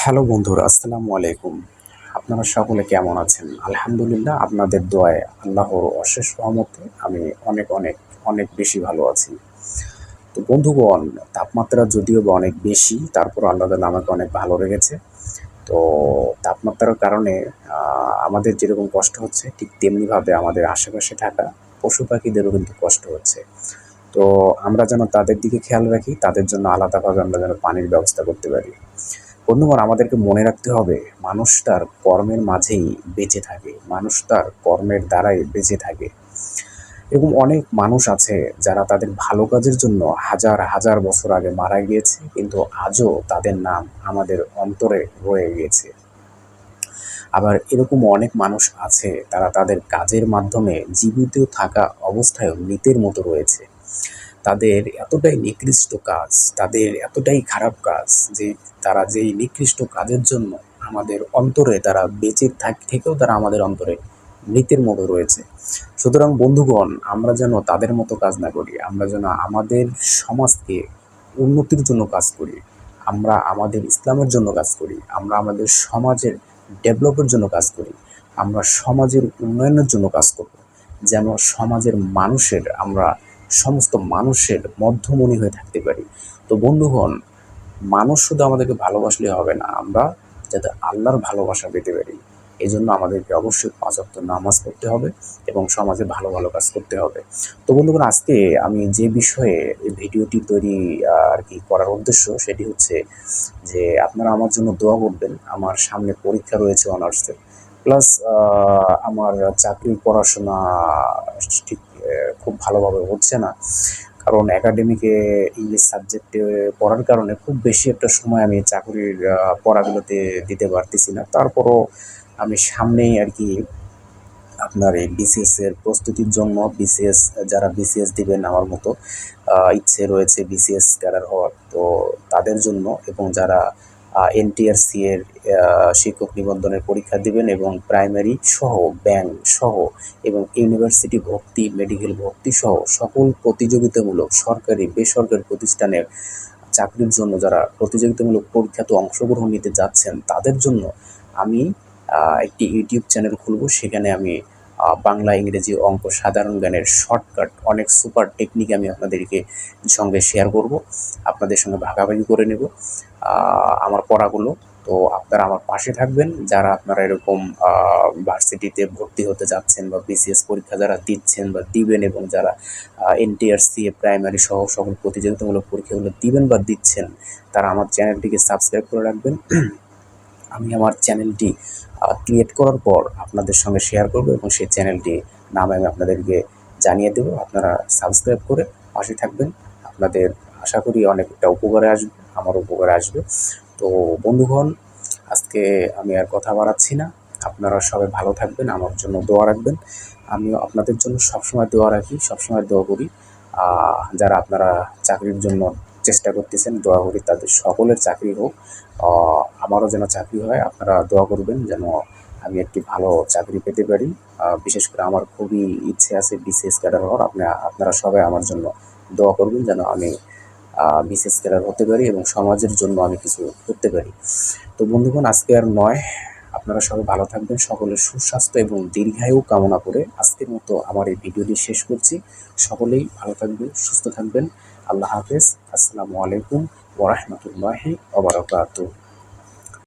Hello বন্ধুরা, আসসালামু আলাইকুম। আপনারা সকলে কেমন আছেন? আলহামদুলিল্লাহ, আপনাদের দোয়ায় আল্লাহর অশেষ রহমতে আমি অনেক অনেক অনেক বেশি ভালো আছি। তো বন্ধুগণ, তাপমাত্রা যদিও বা অনেক বেশি, তারপর আল্লাহ তাআলা আমাকে অনেক ভালো রেখেছে। তো তাপমাত্রার কারণে আমাদের যেরকম কষ্ট হচ্ছে, ঠিক তেমনিভাবে আমাদের আশেপাশে থাকা পশু পাখিদেরও কিন্তু কষ্ট হচ্ছে। তো আমরা যেন তাদের দিকে খেয়াল রাখি, তাদের জন্য আলাদাভাবে আমরা যেন পানির ব্যবস্থা করতে পারি। বন্ধুগণ, আমাদেরকে মনে রাখতে হবে, মানুষ তার কর্মের মাঝেই বেঁচে থাকে, মানুষ তার কর্মের দ্বারাই বেঁচে থাকে। এরকম অনেক মানুষ আছে যারা তাদের ভালো কাজের জন্য হাজার হাজার বছর আগে মারা গিয়েছে, কিন্তু আজও তাদের নাম আমাদের অন্তরে রয়ে গিয়েছে। আবার এরকম অনেক মানুষ আছে, তারা তাদের কাজের মাধ্যমে জীবিত থাকা অবস্থায়ও মৃতের মতো রয়েছে। তাদের এতটাই নিকৃষ্ট কাজ, তাদের এতটাই খারাপ কাজ যে তারা যেই নিকৃষ্ট কাজের জন্য আমাদের অন্তরে তারা বেঁচে থেকেও তারা আমাদের অন্তরে মৃতের মতো রয়েছে। সুতরাং বন্ধুগণ, আমরা যেন তাদের মতো কাজ না করি, আমরা যেন আমাদের সমাজকে উন্নতির জন্য কাজ করি, আমরা আমাদের ইসলামের জন্য কাজ করি, আমরা আমাদের সমাজের ডেভেলপের জন্য কাজ করি, আমরা সমাজের উন্নয়নের জন্য কাজ করব, যেন সমাজের মানুষের আমরা সমস্ত মানুষের মধ্যমণি হয়ে থাকতে পারি। তো বন্ধুগণ, মানুষ শুধু আমাদেরকে ভালোবাসলে হবে না, আমরা যাতে আল্লাহর ভালোবাসা পেতে পারি, এই জন্য আমাদেরকে অবশ্যই 5 ওয়াক্ত নামাজ পড়তে হবে এবং সমাজে ভালো ভালো কাজ করতে হবে। তো বন্ধুগণ, আজকে আমি যে বিষয়ে এই ভিডিওটি তৈরি আর কি করার উদ্দেশ্য, সেটি হচ্ছে যে আপনারা আমার জন্য দোয়া করবেন। আমার সামনে পরীক্ষা রয়েছে অনার্সের, প্লাস আমার চাকরির পড়াশোনা ঠিক খুব ভালোভাবে হচ্ছে না, কারণ একাডেমিকে ইংলিশ সাবজেক্টে পড়ার কারণে খুব বেশি একটা সময় আমি চাকরির পড়াগুলোতে দিতে পারতেছি না। তারপরও আমি সামনেই আর কি আপনার এই বিসিএস এর প্রস্তুতির জন্য, বিসিএস যারা বিসিএস দিবেন আমার মতো ইচ্ছে রয়েছে বিসিএস ক্যাডার হওয়ার, তো তাদের জন্য, এবং যারা এনটিআরসি এর শিক্ষক নিবন্ধনের পরীক্ষা দিবেন এবং প্রাইমারি সহ, ব্যাংক সহ এবং ইউনিভার্সিটি ভর্তি, মেডিকেল ভর্তি সহ সকল প্রতিযোগিতামূলক সরকারি বেসরকারি প্রতিষ্ঠানের চাকরির জন্য যারা প্রতিযোগিতামূলক পরীক্ষাতে অংশগ্রহণ নিতে যাচ্ছেন, তাদের জন্য আমি একটি ইউটিউব চ্যানেল খুলব। সেখানে আমি বাংলা, ইংরেজি, অঙ্ক, সাধারণ জ্ঞানের শর্টকাট অনেক সুপার টেকনিক আমি আপনাদেরকে সঙ্গে শেয়ার করব, আপনাদের সঙ্গে ভাগাভাগি করে নেব আমার পড়াগুলো। তো আপনারা আমার পাশে থাকবেন, যারা আপনারা এরকম ভার্সিটিতে ভর্তি হতে যাচ্ছেন বা বিসিএস পরীক্ষা যারা দিচ্ছেন বা দিবেন, এবং যারা এনটিআরসি প্রাইমারি সহ সকল প্রতিযোগিতামূলক পরীক্ষাগুলো দিবেন বা দিচ্ছেন, তারা আমার চ্যানেলটিকে সাবস্ক্রাইব করে রাখবেন। আমি আমার চ্যানেলটি ক্রিয়েট করার পর আপনাদের সঙ্গে শেয়ার করব এবং সেই চ্যানেলটি নাম আমি আপনাদেরকে জানিয়ে দেব। আপনারা সাবস্ক্রাইব করে পাশে থাকবেন, আপনাদের আশা করি অনেকটা উপকারে আসবে, আমার উপকারে আসবে। তো বন্ধুগণ, আজকে আমি আর কথা বাড়াচ্ছি না, আপনারা সবাই ভালো থাকবেন, আমার জন্য দোয়া রাখবেন। আমিও আপনাদের জন্য সবসময় দোয়া রাখি, সবসময় দোয়া করি। যারা আপনারা চাকরির জন্য চেষ্টা করতেছেন, দোয়া করি তাদের সকলের চাকরি হোক, আমারও যেন চাকরি হয়। আপনারা দোয়া করবেন যেন আমি একটি ভালো চাকরি পেতে পারি। বিশেষ করে আমার খুবই ইচ্ছে আছে বিসিএস ক্যাডার হওয়ার। আপনারা সবাই আমার জন্য দোয়া করবেন যেন আমি বিসিএস ক্যাডার হতে পারি এবং সমাজের জন্য আমি কিছু করতে পারি। তো বন্ধুগণ, আজকে আর নয়, আপনারা সবাই ভালো থাকবেন, সকলের সুস্বাস্থ্য এবং দীর্ঘায়ু কামনা করে আজকের মতো আমার এই ভিডিওটি শেষ করছি। সকলেই ভালো থাকবেন, সুস্থ থাকবেন। আল্লাহ হাফেজ। আসসালামু আলাইকুম ওয়া রাহমাতুল্লাহি ওয়া বারাকাতুহু।